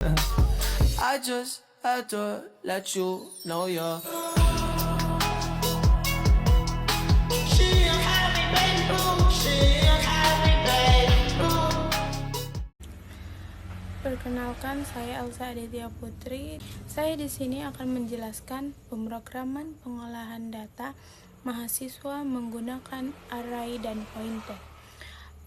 I just had to let you know you're. Perkenalkan, saya Elsa Aditya Putri. Saya di sini akan menjelaskan pemrograman pengolahan data mahasiswa menggunakan array dan pointer.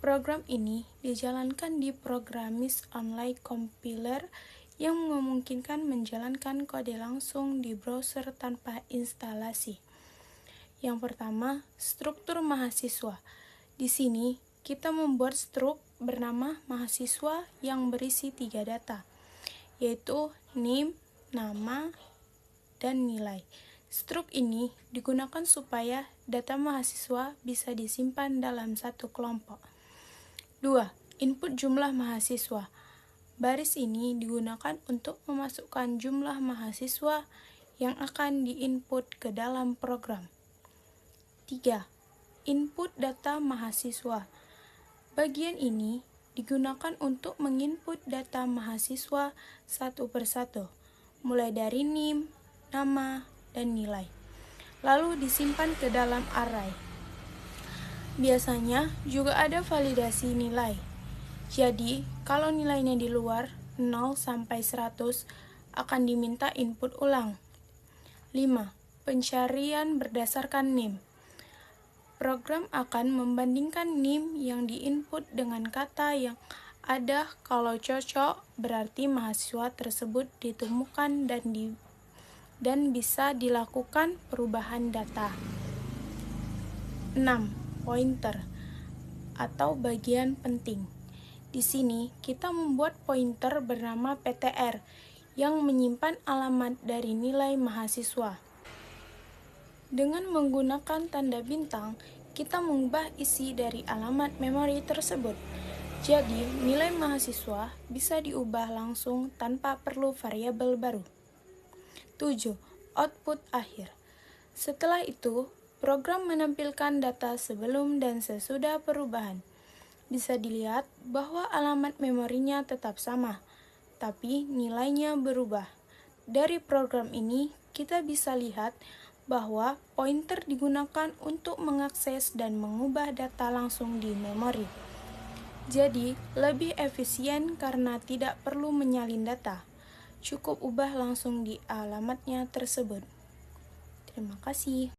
Program ini dijalankan di Programmist Online Compiler yang memungkinkan menjalankan kode langsung di browser tanpa instalasi. Yang pertama, struktur mahasiswa. Di sini, kita membuat struk bernama mahasiswa yang berisi 3 data, yaitu name, nama, dan nilai. Struk ini digunakan supaya data mahasiswa bisa disimpan dalam satu kelompok. 2. Input jumlah mahasiswa. Baris ini digunakan untuk memasukkan jumlah mahasiswa yang akan diinput ke dalam program. 3. Input data mahasiswa. Bagian ini digunakan untuk menginput data mahasiswa satu persatu, mulai dari name, nama, dan nilai, lalu disimpan ke dalam array. Biasanya juga ada validasi nilai. Jadi, kalau nilainya di luar 0 sampai 100 akan diminta input ulang. 5. Pencarian berdasarkan name. Program akan membandingkan name yang diinput dengan kata yang ada. Kalau cocok, berarti mahasiswa tersebut ditemukan dan bisa dilakukan perubahan data. 6. Pointer atau bagian penting. Di sini kita membuat pointer bernama PTR yang menyimpan alamat dari nilai mahasiswa. Dengan menggunakan tanda bintang, kita mengubah isi dari alamat memori tersebut. Jadi, nilai mahasiswa bisa diubah langsung tanpa perlu variabel baru. 7. Output akhir. Setelah itu, program menampilkan data sebelum dan sesudah perubahan. Bisa dilihat bahwa alamat memorinya tetap sama, tapi nilainya berubah. Dari program ini, kita bisa lihat bahwa pointer digunakan untuk mengakses dan mengubah data langsung di memori. Jadi, lebih efisien karena tidak perlu menyalin data. Cukup ubah langsung di alamatnya tersebut. Terima kasih.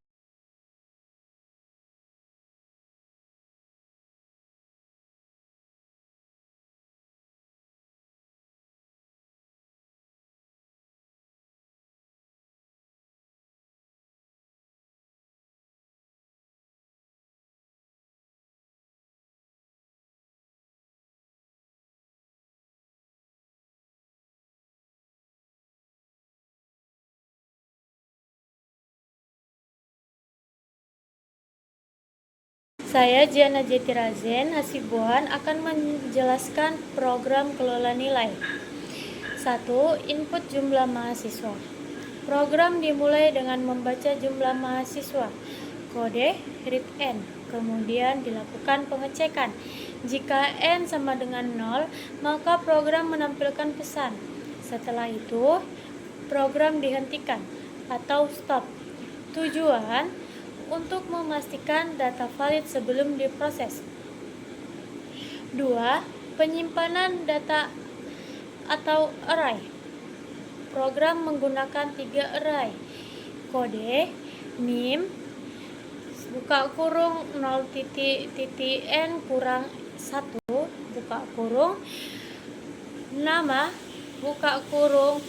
Saya Jiana Jetirazen Hasibuan akan menjelaskan program kelola nilai. 1. Input jumlah mahasiswa. Program dimulai dengan membaca jumlah mahasiswa, kode read n, kemudian dilakukan pengecekan. Jika n sama dengan 0, maka program menampilkan pesan. Setelah itu, program dihentikan atau stop. Tujuan untuk memastikan data valid sebelum diproses. 2. Penyimpanan data atau array. Program menggunakan 3 array. Kode name buka kurung 0.n kurang 1 buka kurung, nama buka kurung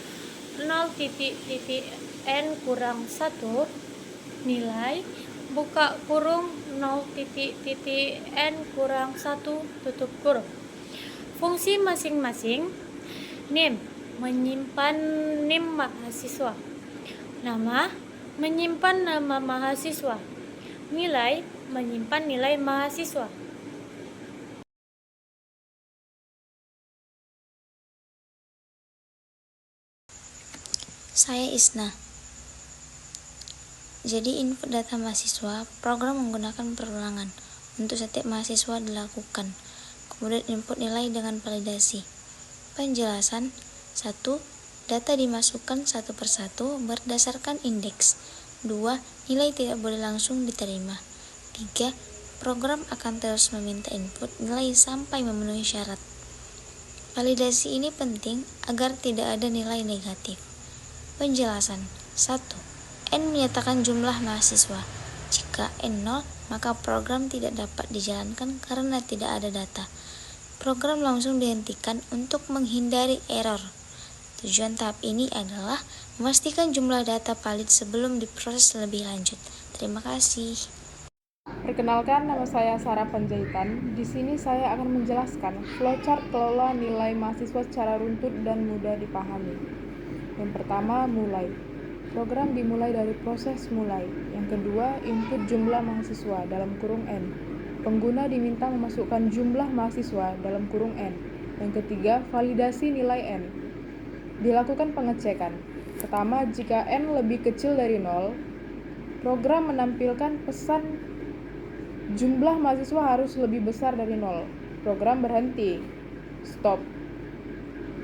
0.n kurang 1, nilai buka kurung 0.n kurang 1 tutup kurung. Fungsi masing-masing. Name menyimpan name mahasiswa, nama menyimpan nama mahasiswa, nilai menyimpan nilai mahasiswa. Saya Isna. Jadi input data mahasiswa, program menggunakan perulangan. Untuk setiap mahasiswa dilakukan. Kemudian input nilai dengan validasi. Penjelasan, 1. Data dimasukkan satu persatu berdasarkan indeks. 2. Nilai tidak boleh langsung diterima. 3. Program akan terus meminta input nilai sampai memenuhi syarat. Validasi ini penting agar tidak ada nilai negatif. Penjelasan. 1. N menyatakan jumlah mahasiswa. Jika N 0, maka program tidak dapat dijalankan karena tidak ada data. Program langsung dihentikan untuk menghindari error. Tujuan tahap ini adalah memastikan jumlah data valid sebelum diproses lebih lanjut. Terima kasih. Perkenalkan, nama saya Sarah Panjaitan. Di sini saya akan menjelaskan flowchart kelola nilai mahasiswa secara runtut dan mudah dipahami. Yang pertama, mulai. Program dimulai dari proses mulai. Yang kedua, input jumlah mahasiswa dalam kurung N. Pengguna diminta memasukkan jumlah mahasiswa dalam kurung N. Yang ketiga, validasi nilai N. Dilakukan pengecekan. Pertama, jika N lebih kecil dari 0, program menampilkan pesan jumlah mahasiswa harus lebih besar dari 0. Program berhenti. Stop.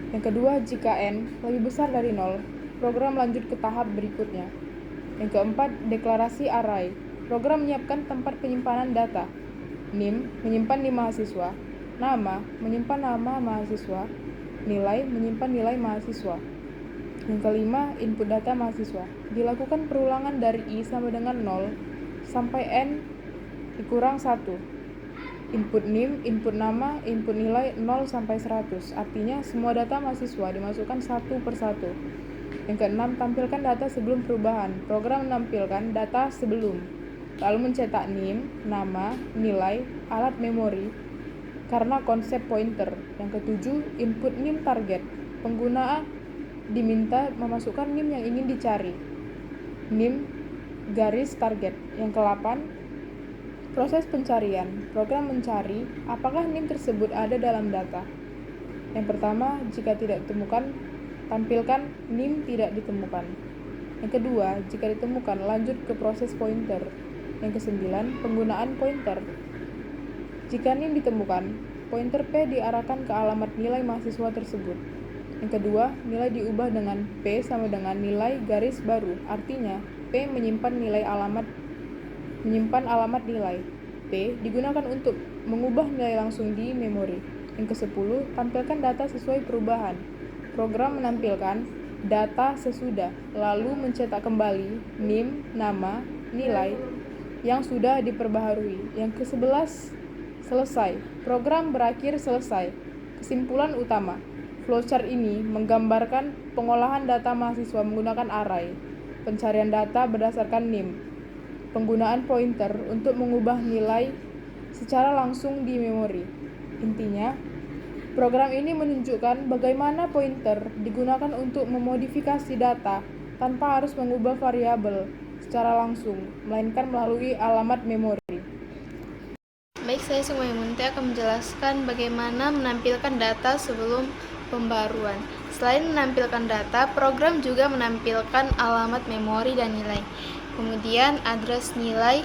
Yang kedua, jika N lebih besar dari 0, program lanjut ke tahap berikutnya. Yang keempat, deklarasi array. Program menyiapkan tempat penyimpanan data. NIM menyimpan NIM mahasiswa. Nama menyimpan nama mahasiswa. Nilai menyimpan nilai mahasiswa. Yang kelima, input data mahasiswa. Dilakukan perulangan dari I sama dengan 0 sampai N dikurang 1. Input NIM, input nama, input nilai 0 sampai 100. Artinya semua data mahasiswa dimasukkan satu per satu. Yang keenam, tampilkan data sebelum perubahan. Program menampilkan data sebelum, lalu mencetak NIM, nama, nilai, alat memori, karena konsep pointer. Yang ketujuh, input NIM target. Pengguna diminta memasukkan NIM yang ingin dicari. NIM garis target. Yang ke-8, proses pencarian. Program mencari apakah NIM tersebut ada dalam data. Yang pertama, jika tidak ditemukan, tampilkan NIM tidak ditemukan. Yang kedua, jika ditemukan, lanjut ke proses pointer. Yang ke-9, penggunaan pointer. Jika NIM ditemukan, pointer P diarahkan ke alamat nilai mahasiswa tersebut. Yang kedua, nilai diubah dengan P sama dengan nilai garis baru. Artinya, P menyimpan alamat nilai. P digunakan untuk mengubah nilai langsung di memori. Yang ke-10, tampilkan data sesuai perubahan. Program menampilkan data sesudah, lalu mencetak kembali NIM, nama, nilai yang sudah diperbaharui. Yang ke-11, selesai. Program berakhir selesai. Kesimpulan utama. Flowchart ini menggambarkan pengolahan data mahasiswa menggunakan array, pencarian data berdasarkan NIM, penggunaan pointer untuk mengubah nilai secara langsung di memori. Intinya, program ini menunjukkan bagaimana pointer digunakan untuk memodifikasi data tanpa harus mengubah variabel secara langsung, melainkan melalui alamat memori. Baik, saya Sungguh Munte akan menjelaskan bagaimana menampilkan data sebelum pembaruan. Selain menampilkan data, program juga menampilkan alamat memori dan nilai. Kemudian, address nilai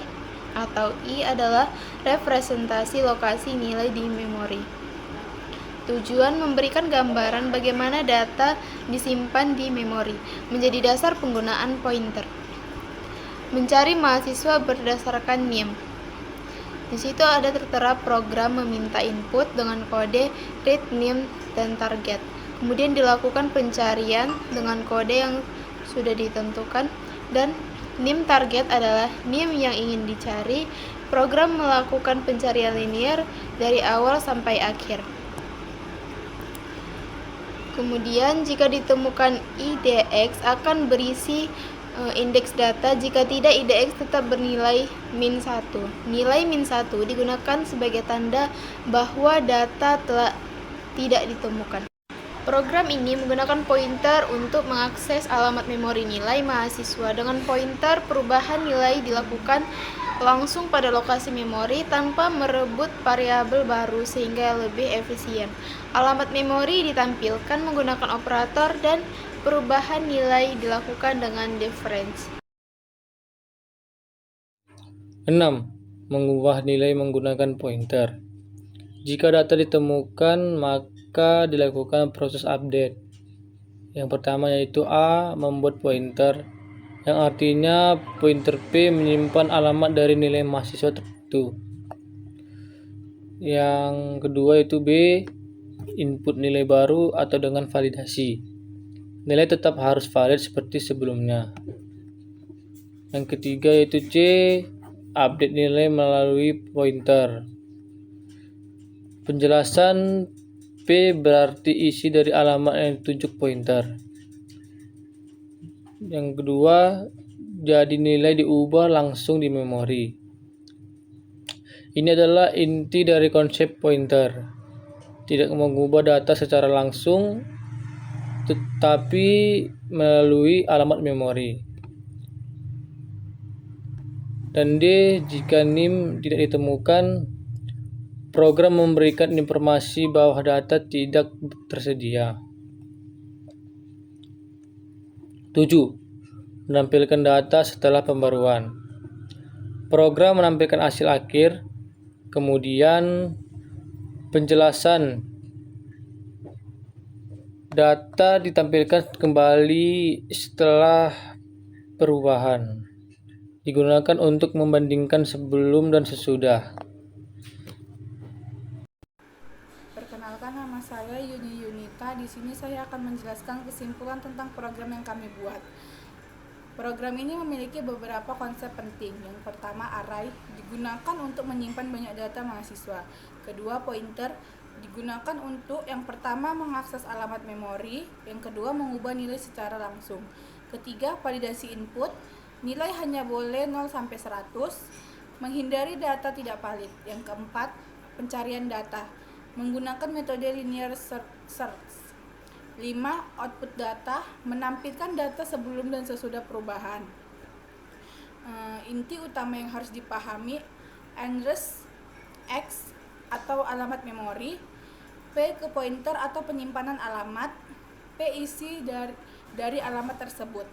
atau I adalah representasi lokasi nilai di memori. Tujuan memberikan gambaran bagaimana data disimpan di memori, menjadi dasar penggunaan pointer. Mencari mahasiswa berdasarkan NIM. Di situ ada tertera program meminta input dengan kode read NIM dan target. Kemudian dilakukan pencarian dengan kode yang sudah ditentukan dan NIM target adalah NIM yang ingin dicari. Program melakukan pencarian linear dari awal sampai akhir. Kemudian jika ditemukan IDX akan berisi indeks data, jika tidak IDX tetap bernilai min 1. Nilai min 1 digunakan sebagai tanda bahwa data telah tidak ditemukan. Program ini menggunakan pointer untuk mengakses alamat memori nilai mahasiswa. Dengan pointer, perubahan nilai dilakukan langsung pada lokasi memori tanpa merebut variabel baru sehingga lebih efisien. Alamat memori ditampilkan menggunakan operator dan perubahan nilai dilakukan dengan difference. 6. Mengubah nilai menggunakan pointer. Jika data ditemukan, maka dilakukan proses update. Yang pertama yaitu A. Membuat pointer, yang artinya pointer P menyimpan alamat dari nilai mahasiswa tertentu. Yang kedua yaitu B. Input nilai baru atau dengan validasi. Nilai tetap harus valid seperti sebelumnya. Yang ketiga yaitu C. Update nilai melalui pointer. Penjelasan P berarti isi dari alamat yang ditunjuk pointer. Yang kedua, jadi nilai diubah langsung di memori. Ini adalah inti dari konsep pointer. Tidak mengubah data secara langsung, tetapi melalui alamat memori. Dan D, jika NIM tidak ditemukan, program memberikan informasi bahwa data tidak tersedia. 7. Menampilkan data setelah pembaruan. Program menampilkan hasil akhir, kemudian penjelasan data ditampilkan kembali setelah perubahan. Digunakan untuk membandingkan sebelum dan sesudah. Perkenalkan, nama saya Yuni Yunita. Di sini saya akan menjelaskan kesimpulan tentang program yang kami buat. Program ini memiliki beberapa konsep penting. Yang pertama, array, digunakan untuk menyimpan banyak data mahasiswa. Kedua, pointer, digunakan untuk yang pertama mengakses alamat memori, yang kedua mengubah nilai secara langsung. Ketiga, validasi input, nilai hanya boleh 0 sampai 100, menghindari data tidak valid. Yang keempat, pencarian data, menggunakan metode linear search. 5. Output data, menampilkan data sebelum dan sesudah perubahan. Inti utama yang harus dipahami, address X atau alamat memori, P ke pointer atau penyimpanan alamat, P isi dari alamat tersebut.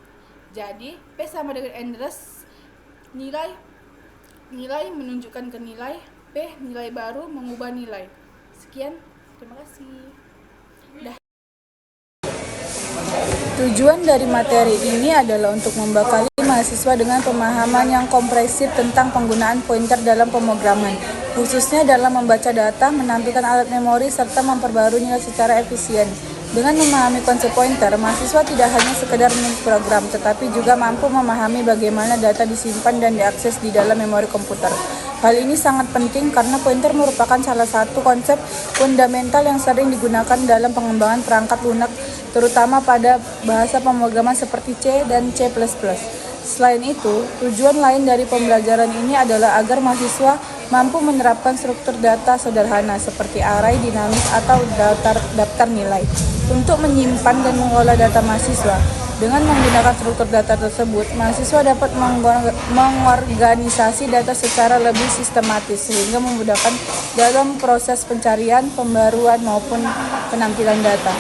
Jadi P sama dengan address, nilai menunjukkan ke nilai, P nilai baru mengubah nilai. Sekian, terima kasih. Tujuan dari materi ini adalah untuk membekali mahasiswa dengan pemahaman yang komprehensif tentang penggunaan pointer dalam pemrograman, khususnya dalam membaca data, menampilkan alat memori, serta memperbarui nilai secara efisien. Dengan memahami konsep pointer, mahasiswa tidak hanya sekedar menulis program, tetapi juga mampu memahami bagaimana data disimpan dan diakses di dalam memori komputer. Hal ini sangat penting karena pointer merupakan salah satu konsep fundamental yang sering digunakan dalam pengembangan perangkat lunak, terutama pada bahasa pemrograman seperti C dan C++. Selain itu, tujuan lain dari pembelajaran ini adalah agar mahasiswa mampu menerapkan struktur data sederhana seperti array dinamis atau daftar nilai untuk menyimpan dan mengolah data mahasiswa. Dengan menggunakan struktur data tersebut, mahasiswa dapat mengorganisasi data secara lebih sistematis sehingga memudahkan dalam proses pencarian, pembaruan, maupun penampilan data.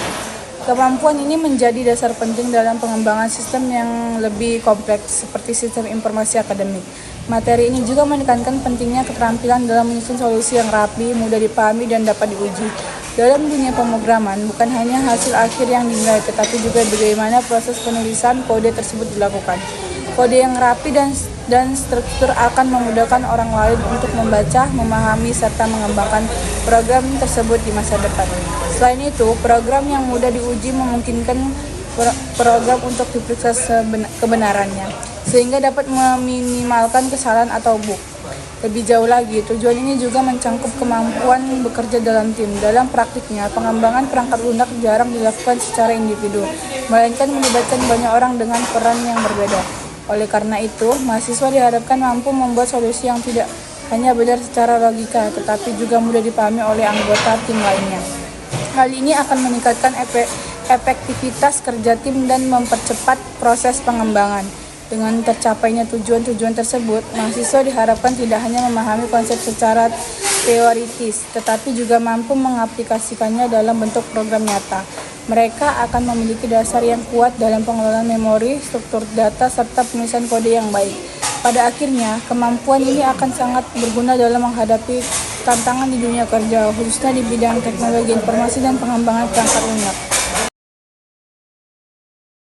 Kemampuan ini menjadi dasar penting dalam pengembangan sistem yang lebih kompleks seperti sistem informasi akademik. Materi ini juga menekankan pentingnya keterampilan dalam menyusun solusi yang rapi, mudah dipahami, dan dapat diuji. Dalam dunia pemrograman, bukan hanya hasil akhir yang dinilai, tetapi juga bagaimana proses penulisan kode tersebut dilakukan. Kode yang rapi dan struktur akan memudahkan orang lain untuk membaca, memahami, serta mengembangkan program tersebut di masa depan. Selain itu, program yang mudah diuji memungkinkan program untuk diperiksa kebenarannya, sehingga dapat meminimalkan kesalahan atau bug. Lebih jauh lagi, tujuan ini juga mencangkup kemampuan bekerja dalam tim. Dalam praktiknya, pengembangan perangkat lunak jarang dilakukan secara individu, melainkan melibatkan banyak orang dengan peran yang berbeda. Oleh karena itu, mahasiswa diharapkan mampu membuat solusi yang tidak hanya benar secara logika, tetapi juga mudah dipahami oleh anggota tim lainnya. Hal ini akan meningkatkan efektivitas kerja tim dan mempercepat proses pengembangan. Dengan tercapainya tujuan-tujuan tersebut, mahasiswa diharapkan tidak hanya memahami konsep secara teoritis, tetapi juga mampu mengaplikasikannya dalam bentuk program nyata. Mereka akan memiliki dasar yang kuat dalam pengelolaan memori, struktur data, serta penulisan kode yang baik. Pada akhirnya, kemampuan ini akan sangat berguna dalam menghadapi tantangan di dunia kerja, khususnya di bidang teknologi informasi dan pengembangan perangkat lunak.